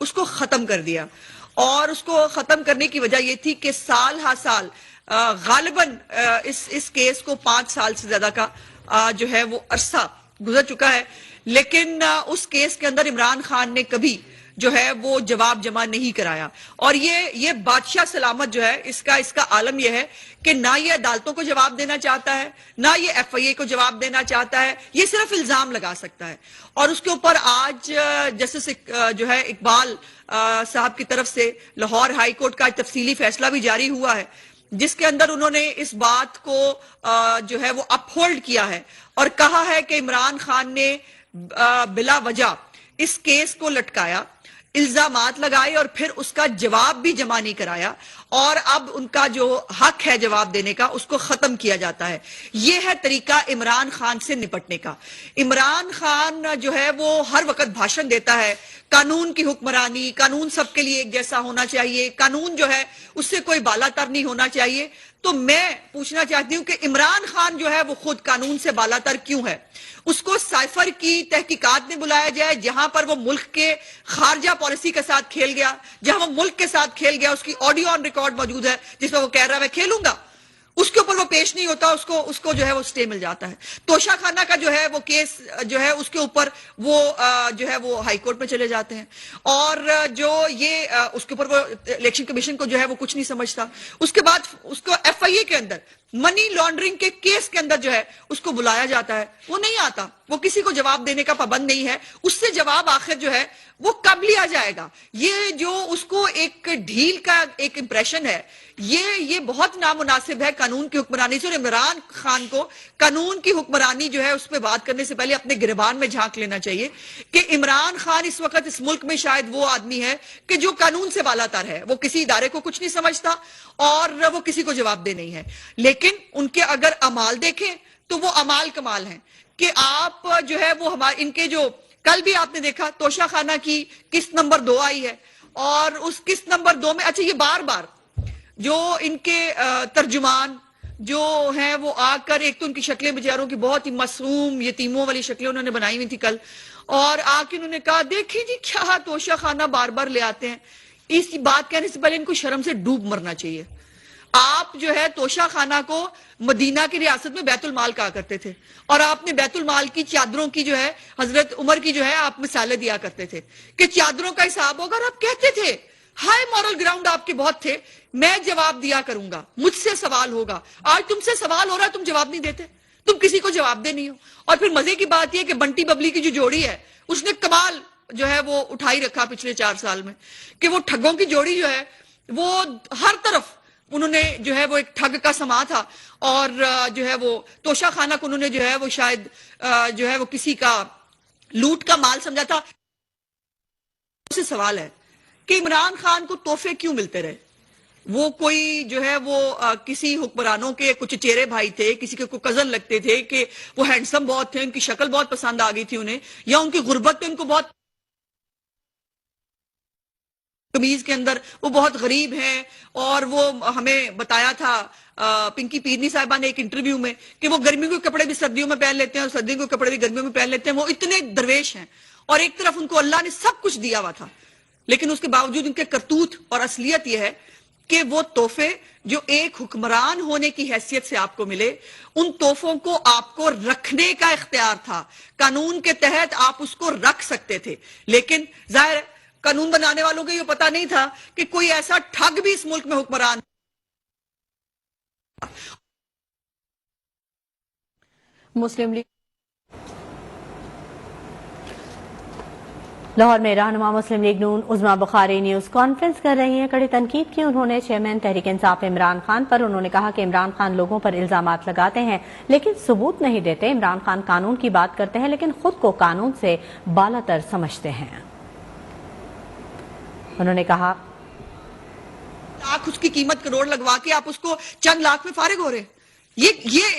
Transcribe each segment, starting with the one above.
اس کو ختم کر دیا، اور اس کو ختم کرنے کی وجہ یہ تھی کہ سال ہا سال غالباً اس کیس کو 5 سال سے زیادہ کا جو ہے وہ عرصہ گزر چکا ہے، لیکن اس کیس کے اندر عمران خان نے کبھی جو ہے وہ جواب جمع نہیں کرایا، اور یہ بادشاہ سلامت جو ہے اس کا عالم یہ ہے کہ نہ یہ عدالتوں کو جواب دینا چاہتا ہے، نہ یہ ایف آئی اے کو جواب دینا چاہتا ہے، یہ صرف الزام لگا سکتا ہے۔ اور اس کے اوپر آج جسٹس جو ہے اقبال صاحب کی طرف سے لاہور ہائی کورٹ کا تفصیلی فیصلہ بھی جاری ہوا ہے، جس کے اندر انہوں نے اس بات کو جو ہے وہ اپ ہولڈ کیا ہے اور کہا ہے کہ عمران خان نے بلا وجہ اس کیس کو لٹکایا، الزامات لگائے اور پھر اس کا جواب بھی جمع نہیں کرایا، اور اب ان کا جو حق ہے جواب دینے کا اس کو ختم کیا جاتا ہے۔ یہ ہے طریقہ عمران خان سے نپٹنے کا۔ عمران خان جو ہے وہ ہر وقت بھاشن دیتا ہے، قانون کی حکمرانی، قانون سب کے لیے ایک جیسا ہونا چاہیے، قانون جو ہے اس سے کوئی بالا تر نہیں ہونا چاہیے۔ تو میں پوچھنا چاہتی ہوں کہ عمران خان جو ہے وہ خود قانون سے بالا تر کیوں ہے؟ اس کو سائفر کی تحقیقات میں بلایا جائے، جہاں پر وہ ملک کے خارجہ پالیسی کے ساتھ کھیل گیا، جہاں وہ ملک کے ساتھ کھیل گیا، اس کی آڈیو آن ریکارڈ موجود ہے جس میں وہ کہہ رہا ہے میں کھیلوں گا، اس کے اوپر وہ پیش نہیں ہوتا، اس کو جو ہے وہ سٹے مل جاتا ہے۔ توشہ خانہ کا جو ہے وہ کیس جو ہے اس کے اوپر وہ جو ہے وہ ہائی کورٹ میں چلے جاتے ہیں، اور جو یہ اس کے اوپر وہ الیکشن کمیشن کو جو ہے وہ کچھ نہیں سمجھتا۔ اس کے بعد اس کو ایف آئی اے کے اندر منی لانڈرنگ کے کیس کے اندر جو ہے اس کو بلایا جاتا ہے، وہ نہیں آتا، وہ کسی کو جواب دینے کا پابند نہیں ہے۔ اس سے جواب آخر جو ہے وہ کب لیا جائے گا؟ یہ جو اس کو ایک ڈھیل کا ایک امپریشن ہے، یہ بہت نامناسب ہے قانون کی حکمرانی سے، اور عمران خان کو قانون کی حکمرانی جو ہے اس پہ بات کرنے سے پہلے اپنے گریبان میں جھانک لینا چاہیے کہ عمران خان اس وقت اس ملک میں شاید وہ آدمی ہے کہ جو قانون سے بالا تر ہے، وہ کسی ادارے کو کچھ نہیں سمجھتا اور وہ کسی کو جواب دہ نہیں ہے۔ لیکن ان کے اگر اعمال دیکھیں تو وہ اعمال کمال ہیں کہ آپ جو ہے وہ ان کے جو کل بھی آپ نے دیکھا توشہ خانہ کی قسط نمبر 2 آئی ہے، اور اس قسط نمبر 2 میں اچھا یہ بار بار جو ان کے ترجمان جو ہیں وہ آ کر، ایک تو ان کی شکلیں بیچاروں کی بہت ہی معصوم یتیموں والی شکلیں انہوں نے بنائی ہوئی تھی کل، اور آ کے انہوں نے کہا دیکھیں جی کیا توشہ خانہ بار بار لے آتے ہیں۔ اس بات کہنے سے پہلے ان کو شرم سے ڈوب مرنا چاہیے۔ آپ جو ہے توشہ خانہ کو مدینہ کی ریاست میں بیت المال کہا کرتے تھے، اور آپ نے بیت المال کی چادروں کی جو ہے حضرت عمر کی جو ہے آپ مثالیں دیا کرتے تھے کہ چادروں کا حساب ہوگا، اور آپ کہتے تھے ہائی مورل گراؤنڈ آپ کے بہت تھے، میں جواب دیا کروں گا، مجھ سے سوال ہوگا۔ آج تم سے سوال ہو رہا ہے، تم جواب نہیں دیتے، تم کسی کو جواب دے نہیں ہو۔ اور پھر مزے کی بات یہ کہ بنٹی ببلی کی جو جوڑی ہے اس نے کمال جو ہے وہ اٹھائی رکھا پچھلے 4 سال میں، کہ وہ ٹھگوں کی جوڑی جو ہے وہ ہر طرف انہوں نے جو ہے وہ ایک ٹھگ کا سما تھا، اور جو ہے وہ توشہ خانہ کو انہوں نے جو ہے وہ شاید جو ہے وہ کسی کا لوٹ کا مال سمجھا تھا۔ سے سوال ہے کہ عمران خان کو تحفے کیوں ملتے رہے؟ وہ کوئی جو ہے وہ کسی حکمرانوں کے کچھ چچیرے بھائی تھے، کسی کے کوئی کزن لگتے تھے کہ وہ ہینڈسم بہت تھے، ان کی شکل بہت پسند آ گئی تھی انہیں، یا ان کی غربت پہ ان کو بہت قمیض کے اندر وہ بہت غریب ہیں، اور وہ ہمیں بتایا تھا پنکی پیرنی صاحبہ نے ایک انٹرویو میں کہ وہ گرمیوں کے کپڑے بھی سردیوں میں پہن لیتے ہیں اور سردیوں کے کپڑے بھی گرمیوں میں پہن لیتے ہیں، وہ اتنے درویش ہیں، اور ایک طرف ان کو اللہ نے سب کچھ دیا ہوا تھا، لیکن اس کے باوجود ان کے کرتوت اور اصلیت یہ ہے کہ وہ تحفے جو ایک حکمران ہونے کی حیثیت سے آپ کو ملے، ان تحفوں کو آپ کو رکھنے کا اختیار تھا، قانون کے تحت آپ اس کو رکھ سکتے تھے، لیکن ظاہر قانون بنانے والوں کو یہ پتا نہیں تھا کہ کوئی ایسا ٹھگ بھی اس ملک میں حکمران۔ مسلم لیگ لاہور میں رہنما مسلم لیگ نون عظمیٰ بخاری نیوز کانفرنس کر رہی ہیں۔ کڑی تنقید کی انہوں نے چیئرمین تحریک انصاف عمران خان پر۔ انہوں نے کہا کہ عمران خان لوگوں پر الزامات لگاتے ہیں لیکن ثبوت نہیں دیتے۔ عمران خان قانون کی بات کرتے ہیں لیکن خود کو قانون سے بالا تر سمجھتے ہیں۔ انہوں نے کہا لاکھ اس کی قیمت کروڑ لگوا کے آپ اس کو چند لاکھ میں فارغ ہو رہے ہیں،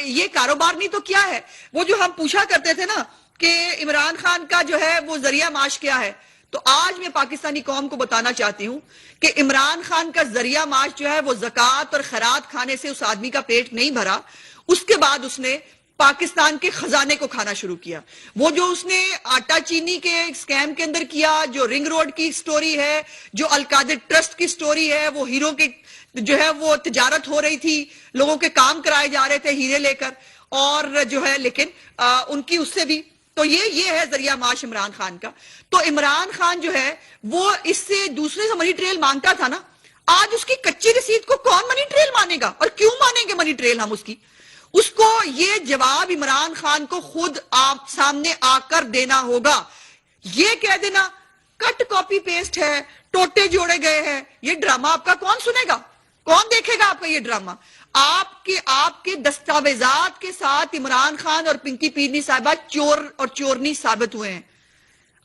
یہ کاروبار نہیں تو کیا ہے؟ وہ جو ہم پوچھا کرتے تھے نا کہ عمران خان کا جو ہے وہ ذریعہ معاش کیا ہے، تو آج میں پاکستانی قوم کو بتانا چاہتی ہوں کہ عمران خان کا ذریعہ معاش جو ہے وہ زکوٰۃ اور خیرات کھانے سے اس آدمی کا پیٹ نہیں بھرا، اس کے بعد اس نے پاکستان کے خزانے کو کھانا شروع کیا. وہ جو اس نے آٹا چینی کے سکیم کے اندر کیا، جو رنگ روڈ کی سٹوری ہے، جو القادر ٹرسٹ کی سٹوری ہے، وہ ہیروں کے جو ہے وہ تجارت ہو رہی تھی، لوگوں کے کام کرائے جا رہے تھے ہیرے لے کر، اور جو ہے لیکن ان کی اس سے بھی تو یہ ہے ذریعہ معاش عمران خان کا. تو عمران خان جو ہے وہ اس سے دوسرے سے منی ٹریل مانگتا تھا نا، آج اس کی کچی رسید کو کون منی ٹریل مانے گا؟ اور کیوں مانیں گے منی ٹریل ہم اس کو یہ جواب عمران خان کو خود آپ سامنے آ کر دینا ہوگا. یہ کہہ دینا کٹ کاپی پیسٹ ہے، ٹوٹے جوڑے گئے ہیں، یہ ڈرامہ آپ کا کون سنے گا؟ کون دیکھے گا آپ کا یہ ڈرامہ؟ آپ کے دستاویزات کے ساتھ عمران خان اور پنکی پیرنی صاحبہ چور اور چورنی ثابت ہوئے ہیں.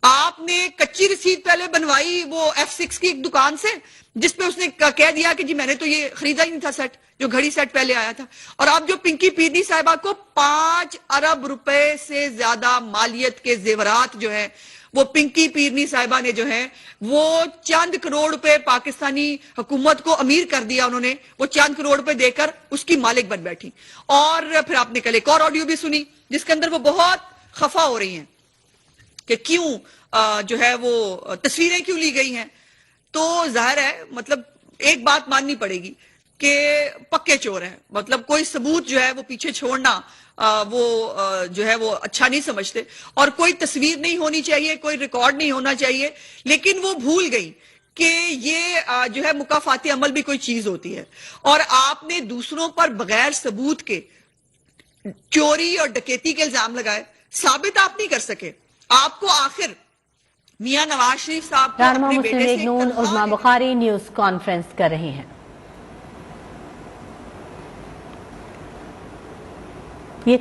آپ نے کچی رسید پہلے بنوائی وہ F6 کی ایک دکان سے، جس پہ اس نے کہہ دیا کہ جی میں نے تو یہ خریدا ہی نہیں تھا سیٹ، جو گھڑی سیٹ پہلے آیا تھا. اور اب جو پنکی پیرنی صاحبہ کو 5 ارب روپے سے زیادہ مالیت کے زیورات جو ہیں، وہ پنکی پیرنی صاحبہ نے جو ہے وہ چند کروڑ روپے پاکستانی حکومت کو امیر کر دیا. انہوں نے وہ چند کروڑ روپے دے کر اس کی مالک بن بیٹھی. اور پھر آپ نے کل ایک اور آڈیو بھی سنی جس کے اندر وہ بہت خفا ہو رہی ہیں کہ کیوں جو ہے وہ تصویریں کیوں لی گئی ہیں. تو ظاہر ہے مطلب ایک بات ماننی پڑے گی کہ پکے چور ہیں، مطلب کوئی ثبوت جو ہے وہ پیچھے چھوڑنا وہ جو ہے وہ اچھا نہیں سمجھتے، اور کوئی تصویر نہیں ہونی چاہیے، کوئی ریکارڈ نہیں ہونا چاہیے. لیکن وہ بھول گئی کہ یہ جو ہے مکافاتی عمل بھی کوئی چیز ہوتی ہے، اور آپ نے دوسروں پر بغیر ثبوت کے چوری اور ڈکیتی کے الزام لگائے، ثابت آپ نہیں کر سکے. آپ کو آخر میاں نواز شریف صاحب کو رہنما اپنے مسلم بیٹے لیگ سے نون عظمیٰ بخاری نیوز کانفرنس کر رہی ہیں.